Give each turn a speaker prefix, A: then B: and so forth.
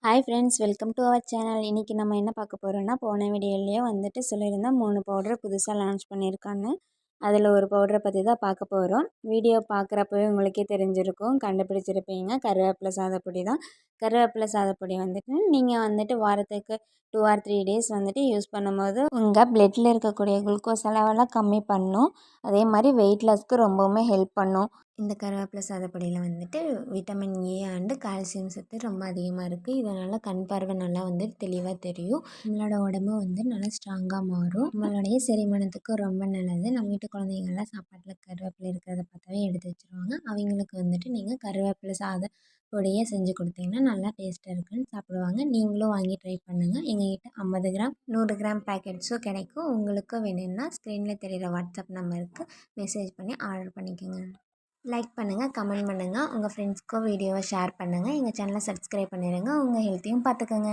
A: Hi friends, welcome to our channel. இன்றைக்கி நம்ம என்ன பார்க்க போகிறோன்னா, போன வீடியோலேயே வந்துட்டு சொல்லியிருந்தேன் 3 பவுடர் புதுசாக லான்ச் பண்ணியிருக்கான்னு. அதில் ஒரு பவுடரை பற்றி தான் பார்க்க போகிறோம். வீடியோ பார்க்குறப்பவே உங்களுக்கே தெரிஞ்சிருக்கும், கண்டுபிடிச்சிருப்பீங்க. கருவேப்பிலை சாதப்பொடி தான். கருவேப்பிலை சாதப்பொடி வந்துட்டு நீங்கள் வந்துட்டு வாரத்துக்கு 2 ஆர் 3 டேஸ் வந்துட்டு யூஸ் பண்ணும்போது உங்கள் பிளட்டில் இருக்கக்கூடிய குளுக்கோஸ் லெவலாம் கம்மி பண்ணும். அதே மாதிரி வெயிட் லாஸ்க்கு ரொம்பவுமே ஹெல்ப் பண்ணும். இந்த கருவேப்பிலை சாதப்பொடியில் வந்துட்டு விட்டமின் ஏ அண்டு கால்சியம் சத்து ரொம்ப அதிகமாக இருக்குது. இதனால் கண் பார்வை நல்லா வந்து தெளிவாக தெரியும். நம்மளோட உடம்பு வந்து நல்லா ஸ்ட்ராங்காக மாறும். நம்மளுடைய செரிமானத்துக்கு ரொம்ப நல்லது. நம்ம வீட்டு குழந்தைங்கள்லாம் சாப்பாட்டில் கருவேப்பிலை இருக்கிறத பார்த்தாவே எடுத்து வச்சுருவாங்க. அவங்களுக்கு வந்துட்டு நீங்கள் கருவேப்பிலை பொடியை செஞ்சு கொடுத்தீங்கன்னா நல்லா டேஸ்ட்டாக இருக்குன்னு சாப்பிடுவாங்க. நீங்களும் வாங்கி ட்ரை பண்ணுங்கள். எங்ககிட்ட 50 கிராம் 100 கிராம் பேக்கெட்ஸும் கிடைக்கும். உங்களுக்கு வேணும்னா ஸ்க்ரீனில் தெரிகிற வாட்ஸ்அப் நம்பருக்கு மெசேஜ் பண்ணி ஆர்டர் பண்ணிக்கோங்க. லைக் பண்ணுங்கள், கமெண்ட் பண்ணுங்கள், உங்கள் ஃப்ரெண்ட்ஸ்க்கும் வீடியோவை ஷேர் பண்ணுங்கள். எங்கள் சேனலை சப்ஸ்கிரைப் பண்ணிடுங்க. உங்கள் ஹெல்த்தையும் பார்த்துக்கோங்க.